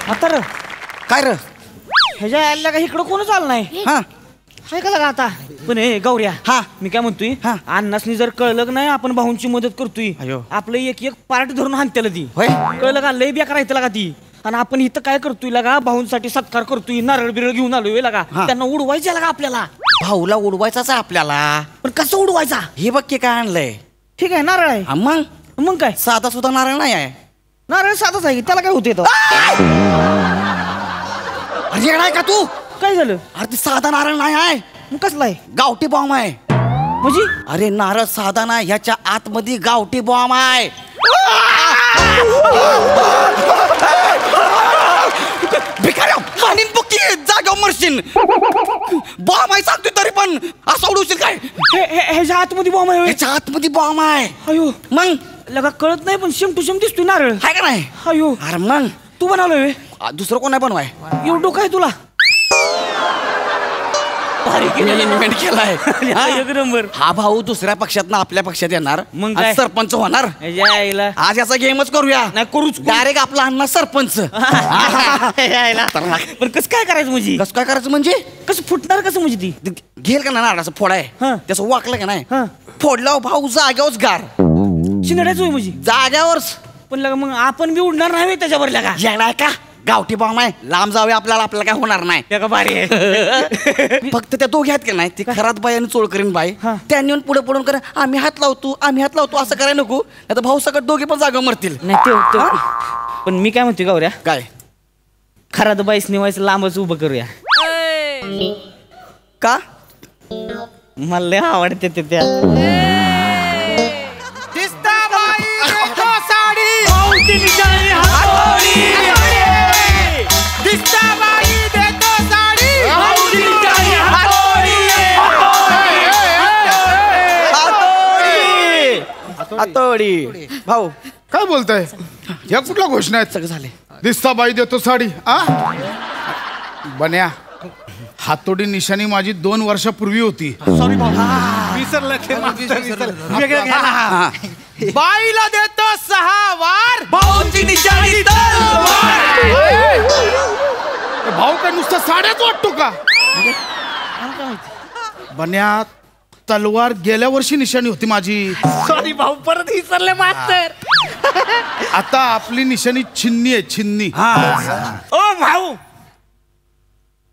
आता र काय र ह्याच्या यायला का इकडं कोणच आलं नाही. हा हाय का लागा आता. पण हे गौऱ्या हा मी काय म्हणतोय हा. अण्णासनी जर कळलं नाही आपण भाऊंची मदत करतोय अयो. आपलं एक एक पार्ट धरून हाणत्याला ती होय कळलं का लय बेकार राहते लागा ती. आणि आपण इथं काय करतोय लागा भाऊंसाठी सत्कार करतोय नारळ बिरळ घेऊन आलोय लागा त्यांना उडवायचं लागा आपल्याला. भाऊला उडवायचाच आहे आपल्याला. पण कसं उडवायचा हे बघ की काय आणलंय. ठीक आहे नारळ आहे हा, मग मग काय साधा सुद्धा नारळ नाही आहे. नारळ साधाच आहे की, त्याला काय होते अरे येणार का तू. काय झालं. अरे ते साधा नारळ नाही आहे. मग कसला आहे गावठी बॉम्ब आहे. म्हणजे अरे नारळ साधा नाही ह्याच्या आतमध्ये गावठी बॉम्ब आहे. जाग्यावर मरशील. बॉम्ब आहे सांगतोय तरी पण असं उडवशील काय. ह्याच्या आतमध्ये बॉम्ब आहे. ह्याच्या आतमध्ये बॉम्ब आहे. अयो मग लगा कळत नाही पण शेम टू शेम दिसतोय नारळ. आहे का नाही. अयो अरे मग तू बनवलंय दुसरं कोण आहे बनवाय. एवढं काय तुला इन्व्हेंट केलाय. एक नंबर. हा भाऊ दुसऱ्या पक्षात आपल्या पक्षात येणार मग आणि काय? सरपंच होणार. यायला आज याचा गेमच करूया. नाही करूच डायरेक्ट आपला अण्णा सरपंच. पण कसं काय करायचं म्हणजे कसं काय करायचं म्हणजे कसं फुटणार कसं म्हणजे ती घेल का नाही असं फोडाय हा. त्याचं वाकलं का नाही हा. फोडल्यावर भाऊ जाग्यावरच गार शिंगड्याच होय म्हणजे. जाग्यावरच. पण लगा मग आपण बी उडणार नाही त्याच्यावर लगा. येणार का गावठी बॉम्ब आहे लांब जाऊया आपल्याला काय होणार नाही. त्या का भारी आहे. फक्त त्या दोघे आहेत का नाही ती खरात बाई आणि चोळ करीन बाई हा. त्यांनी येऊन पुढे पडून करा आम्ही हात लावतो असं करायला नको नाही तर भाऊ सकट दोघे पण जागा मरतील. नाही पण मी काय म्हणते गौऱ्या काय खरात बाईस निवायचं लांबच उभं करूया. का मला लय आवडते ते त्या आतोडी भाऊ काय बोलताय. या कुठल्या घोषणा आहेत. सगळं झाले. दिसता बाई देतो साडी. बन्या हातोडी निशाणी माझी 2 वर्षापूर्वी होती. सॉरी बाईला देतो 6 वार भाऊची निशाणी भाऊ काय नुसतं साड्याच वाटतो का. बन्या तलवार गेल्या वर्षी निशाणी होती माझी. सॉरी भाऊ परत विसरले मास्तर. आता आपली निशाणी छिन्नी आहे छिन्नी. ओ भाऊ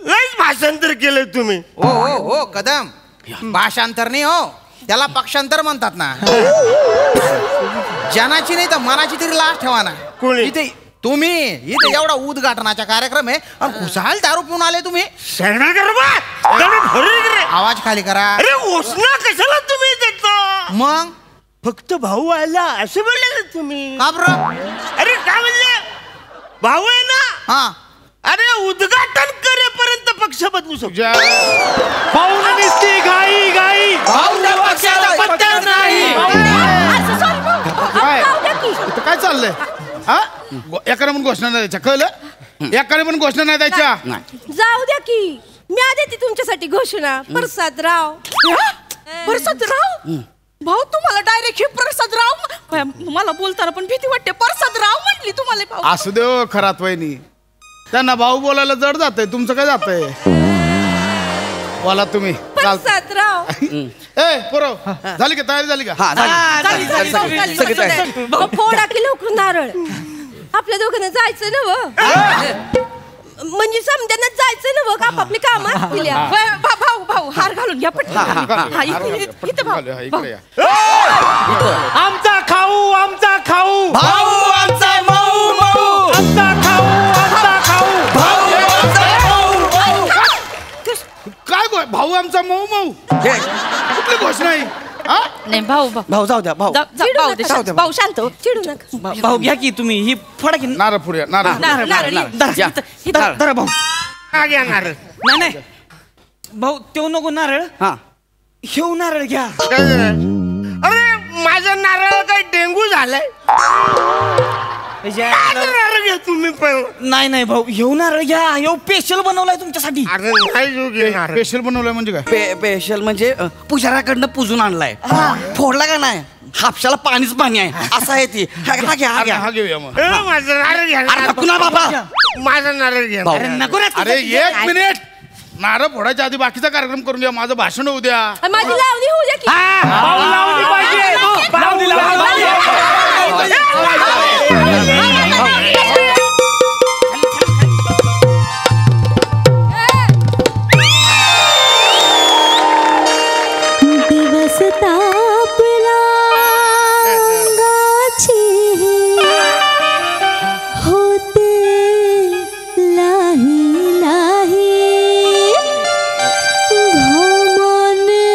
लयच भाषांतर केलंय तुम्ही. हो हो हो कदम भाषांतर नाही हो त्याला पक्षांतर म्हणतात ना. जनाची नाही तर मनाची तरी लाज ठेवा ना. कोणी? इथे तुम्ही इथे एवढा उद्घाटनाचा कार्यक्रम आहे आणि खुशाल दारू पिऊन आले तुम्ही. आवाज खाली करा. अरे ओसना कशाला तुम्ही देता. मग फक्त भाऊ आला असं बोलले ना तुम्ही. का बरं. अरे काय म्हणले भाऊ आहे ना. हा अरे उद्घाटन करेपर्यंत पक्ष बदलू शकतो. भाऊ दिसते गाई गाई भाऊच्या पक्षाचा पत्ता नाही. काय चाललंय. एकाने पण घोषणा नाही द्यायच्या कळलं. एकाने पण घोषणा नाही द्यायच्या. जाऊ द्या की मी देते तुमच्यासाठी घोषणा. प्रसादराव भाऊ तुम्हाला डायरेक्ट हे प्रसादराव मला बोलताना पण भीती वाटते. प्रसादराव म्हटली तुम्हाला भाऊ. असू दे खरात वहिनी त्यांना भाऊ बोलायला जड जातंय. तुमचं काय जातंय. बोला तुम्ही. प्रसादराव ए पोरं झाली का तयारी झाली का. फोडा की लवकर नारळ. आपल्या दोघांना जायचं ना व म्हणजे समजायला जायचं ना व का आपापली काम असतील. भाऊ हार घालून घ्या पटकन. इथे भाऊ आमचा खाऊ आमचा खाऊ भाऊ आमचा मऊ मऊ आमचा खाऊ आमचा खाऊ काय भाऊ आमचा मऊ मऊ कुठली घोषणा आहे. नाही भाऊ भाऊ जाऊ द्या भाऊ भाऊ शांत हो. चिडू नका. भाऊ घ्या की तुम्ही ही फडा की नारळ पुढे नारळ धरा भाऊ. का घेणार. नाही नाही भाऊ तेव नको नारळ. हा हेव नारळ घ्या. काय. अरे, माझं नारळ काय डेंगू झालंय. नाही नाही भाऊ. माझं नारळ काय डेंगू झालंय. अरे माझं नारळ काय डेंगू झालंय. अरे माझं नारळ काय डेंगू झालंय. अरे माझं नारळ काय डेंगू झालंय. अरे माझं नारळ काय डेंगू झालंय. अरे माझं नारळ काय डेंगू झालंय. नारळ घ्या तुम्ही पण. नाही नाही भाऊ घेऊ नारळ घ्या ह्यो स्पेशल बनवलाय तुमच्यासाठी. अरे नाही घेऊ घे नारळ. स्पेशल बनवलंय म्हणजे काय? स्पेशल म्हणजे पुजाऱ्याकडनं पुजून आणलाय. फोडला का नाही हापशाला पाणीच पाणी आहे असं आहे ती. हा घ्या हा घ्या. हा घेऊया मग. माझं नारळ घ्या. अरे पुन्हा बाबा माझा नारळ घ्या. भाऊ. अरे नको ना अरे एक मिनिट, नारळ फोडायच्या आधी बाकीचा कार्यक्रम करून घ्या. माझं भाषण होऊ द्या. आणि माझी लावणी होऊ द्या की. दिवस तापला गाछी होते लाही लाही घामाने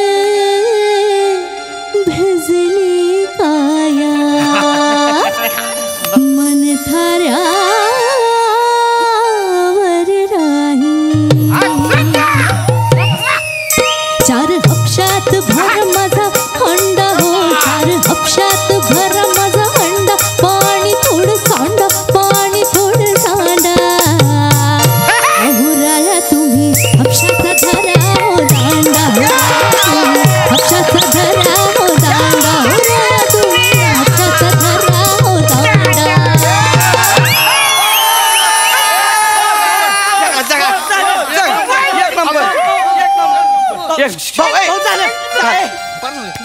भिजली काया मन थाऱ्यावर राही चार हपशात भर माझा हंडा हो चार हपशात भर माझा हंडा पाणी थोडं सांडा पाणी थोडं सांडा हुराया तुम्ही हपशाचा धरा हो दांडा हपशाचा धरा हो दांडा हुराया तुम्ही हपशाचा धरा हो दांडा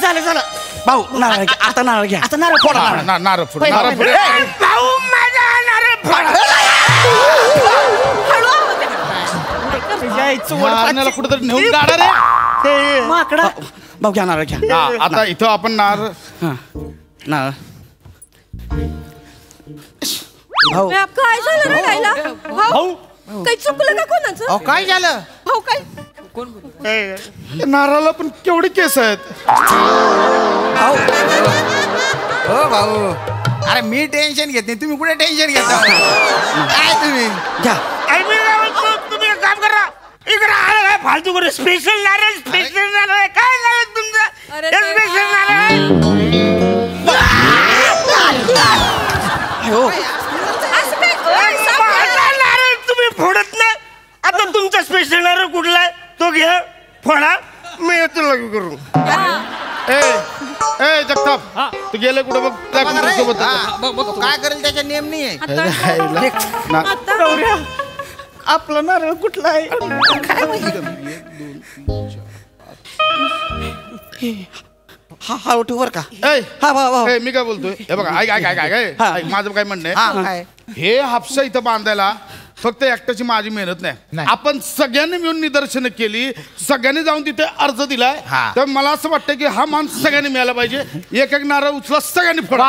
झालं झालं भाऊ नारळ घ्या आता नारळ घ्या. आता नारळ फोडा. नारळ फोड, नारळ फोड. भाऊ माझा नारळ फोड. नारळाला कुठेतरी नेऊन काढा रे. माकडा भाऊ घ्या नारळ घ्या. हा, आता इथं आपण नारळ हा नारळ भाऊ काय झालं रडायला भाऊ काही चुकलं का कोणाचं. अहो काय झालं? भाऊ काय त्या नारळाला पण केवढे केस आहेत. हो भाऊ अरे मी टेन्शन घेत नाही तुम्ही कुठे टेन्शन घेता काय तुम्ही घ्या. तुम्ही एक काम करा इकडे आलं काय फालतू करू. स्पेशल नारळ स्पेशल नारळ आहे. काय नारळ तुमचं अरे स्पेशल नारळ आहे. असं काय माझा नारळ तुम्ही फोडत नाही. आता तुमचा स्पेशल नारळ कुठला आहे तो घ्या फोडा मी येतो लागू करू. ए ए जगताप तू गेले कुठं बघ त्या कुत्र्यासोबत. बघ काय करेल त्याचा नियम नाही आहे. आपला नारळ कुठला आहे. हा हा उठू बर का. ए, हा भाऊ भाऊ ए, मी काय बोलतोय हे बघा ऐक ऐक ऐक ऐक ऐक. ऐक, माझं काय म्हणणं हा आहे, काय हे हापसा इथं बांधायला फक्त एकट्याची माझी मेहनत नाही. आपण सगळ्यांनी मिळून निदर्शनं केली, सगळ्यांनी जाऊन तिथे अर्ज दिलाय. हा. तर मला असं वाटतं की हा मान सगळ्यांनी मिळाला पाहिजे. एक एक नारळ उचला सगळ्यांनी फोडा.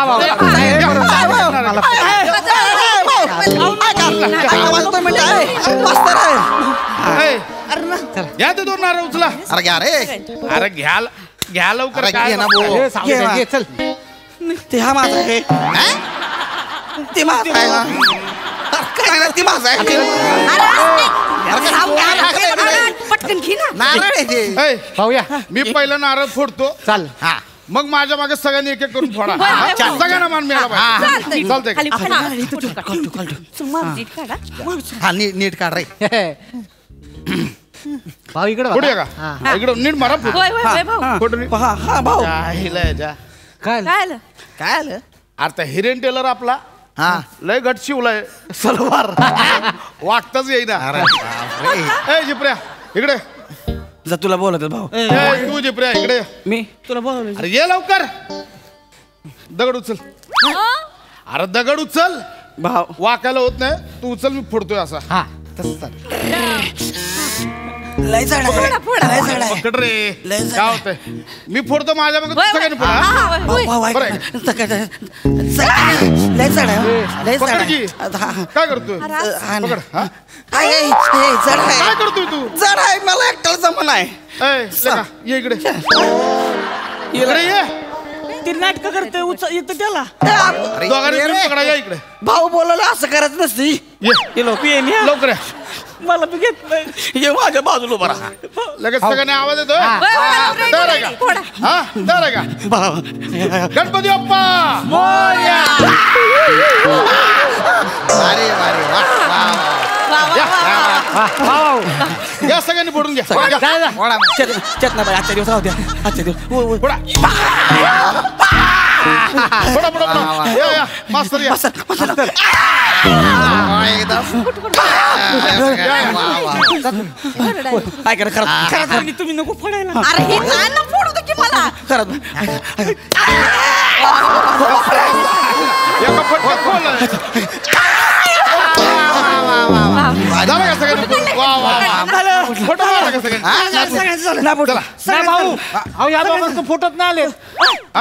ए, घ्या ते दोन नारळ उचला. अरे घ्या रे अरे घ्या लवकर. अरे काय घे ना भाऊ. ते हा माझा आहे ते माझा आहे काय ते माझा आहे. पटकन घे ना. नारळ आहे ते. ए, मी पहिला नारळ फोडतो. चाल हा मग माझ्या मागे सगळ्यांनी एक एक करून फोडा. होय, होय, होय. सगळ्यांना मान मिळाला पाहिजे. चालतंय खाली का? हा नीट काढ रे. भाऊ इकडे फोडूया का इकडं नीट मारा फोड. होय होय होय भाऊ फोडून नीट. हा हा भाऊ जाहिला याच्या. काय काय आलं काय आलं? आता हिरेन टेलर आपला हा लय घट शिवलाय सलवार वाटताच येईना. अरे बापरे. ए जिप्र्या इकडे. जा तुला बोलत भाऊ. ए, तू जिप्र्या इकडे. मी तुला बोलवलं. अरे ये लवकर. दगड उचल. अरे दगड उचल. भाऊ वाकायला होत नाही. तू उचल मी फोडतोय असा. हा लय झाड लय झाड आहे. पकड रे. लय झाड. काय होतंय मी फोडतो माझ्या मग होय, सगळ्यांनी होय. फोडा. हा, हा, होय. भाऊ बरं ऐक लय झाड आहे लय झाड पकड आहे. की. काय करतोय हा ना. पकड. हा? जड काय आहे करतोय तू. जड आहे मला एकट्याला जमन आहे. ए, लेका, ये इकडे. इकडे ये. ते नाटक करतोय येतं त्याला. दोघांनी मिळून पकडा. या इकडे. भाऊ बोलायला असं करायचं नसती. ये लवकर या. मला बी घेत नाही. ये माझ्या बाजूला उभा राहा. लगेच सगळ्याने आवाज येतो वय, वय, डर आहे वय, का? फोडा. हा डर आहे का? भाऊ गणपती बाप्पा मोरया. अरे अरे वा वा वा. या सगळ्यांनी फोडून घ्या. फोडा. चेतनाबाई आजच्या दिवस राहू द्या. आजच्या दिवस फोडा. फोडा फोडा फोडा. या मास्तर या. एकदम काय करा खरं खरं तर तुम्ही नको फोडायला. अरे हे काय ना फोडू दे की मला. खरं एका फटक्यात फोडलं. झालं का सगळ्यांनी? वा वा वा. फोटो मारा का सगळ्यांनी? नाही भाऊ अहो या दोघांचं फोटोत नाही आले.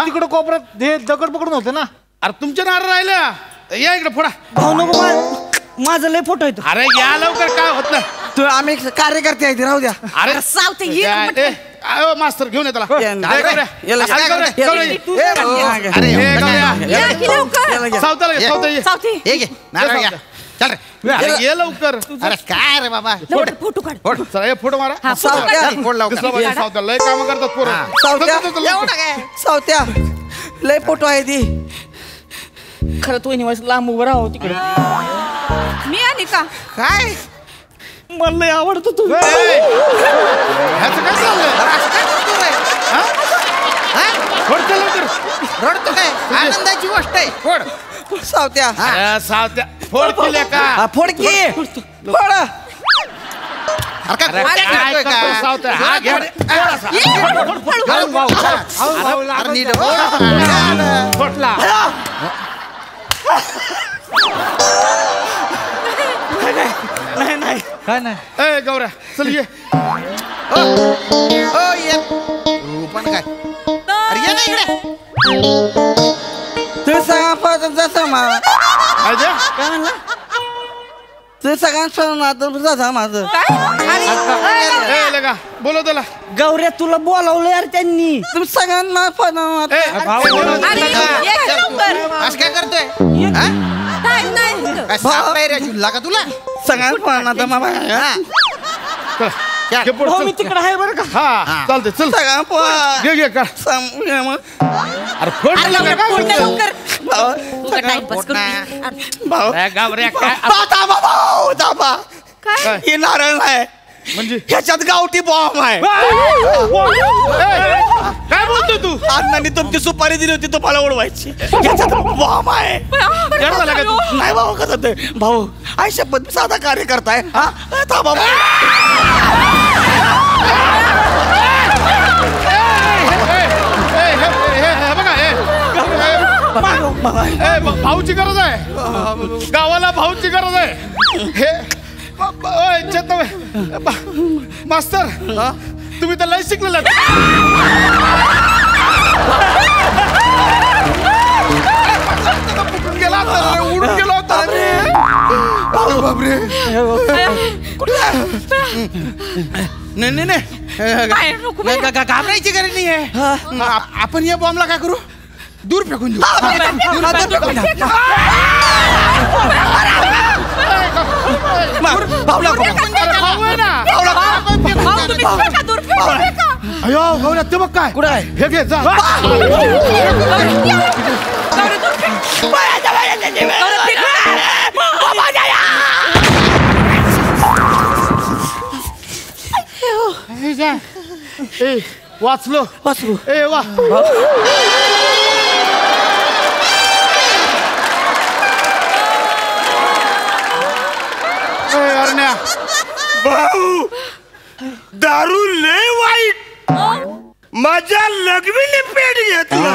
तिकडे कोपऱ्यात हे दगड पकडून होते ना. अरे तुमच्या नारळ राहिल्या. या इकडे फोडा. भाऊ नको माझं लय फोटो येतो. अरे या लवकर काय होत नाही. तू आम्ही कार्यकर्ते आहे राहू द्या. अरे सावते ये ए, अहो, मास्तर घेऊन येताला. याला या की लवकर. सावताला घे, सावता ये. सावते हे घे नारळ घ्या. चल रे. अरे ये लवकर. अरे काय रे बाबा. लवकर फोटो काढ. चला हे फोटो मारा. हा फोटो सावत्या. काढ. फोड लवकर. दिसला पाहिजे सावता. लय काम करतात पोरं. सावत्या चल, चल, चल, एवढं काय सावत्या लय फोटो आहे ती. खरं तो निवास लांब उभं राहावं तिकडे. मी आली का? काय मला लय आवडतो तू. ए, ए, ह्याचं काय चाललंय? असं काय करतो रे? फोड चल लवकर. रडतो काय आनंदाची गोष्ट आहे. फोड. सावत्या अरे, सावत्या फोड केल्या का? हा, फोड की फोड. अरे काय अरे, गोष्ट काय करतोय करतो का? सावत्या? हा, घे रे. अरे नीट हो. फोडला. नाही नाही काय नाही. ए गौऱ्या चल ये. ओ ये. तू पण काय अरे ये ना इकडे. तू सांगा जसं माझं काय ते? काय म्हणला तू सगळ्यांना माझं ए लगा बोलव त्याला. गौऱ्या तुला बोलावलं यार त्यांनी. तुम्ही सगळ्यांना ए, बोलव अरे त्याला. ये की लवकर. असं काय करतोय हा? नाही नाही. काय साप नाही रे झुलला का तुला? सगळ्यांना चल, घे फोड, हो चल. मी तिकडे आहे बरं का. हा चालते चल. घे घे का. अरे फोड अरे लगा, लवकर काय फोड दे, करतो? लवकर. तुझा टाइमपास करू. ए, गौऱ्या काय काय? हे नारळ आहे म्हणजे ह्याच्यात गावठी बॉम्ब आहे. काय बोलतो तू? अण्णांनी तुमची सुपारी दिली होती तुम्हाला उडवायची. ह्याच्यात बॉम्ब आहे. येडा झाला का तू? नाही भाऊ कसं ते भाऊ आई शपथ साधा कार्य करताय. हा थांबा भाऊची गरज आहे. गावाला भाऊची गरज आहे. हे ओय, चेतन मास्तर तुम्ही तर लय शिकलेला. गेला होता, उडून गेला होता. नाही घाबरायची गरज नाहीये. आपण या बॉम्बला काय करू दूर फेकून देऊ. अयो गौऱ्या ते बघ काय कुठं आहे? हे घे जा. ए वाचलो वाचलो. ए वा. ए अरण्या भाऊ दारू लय वाईट. माझ्या लघवीने पेट घेतला.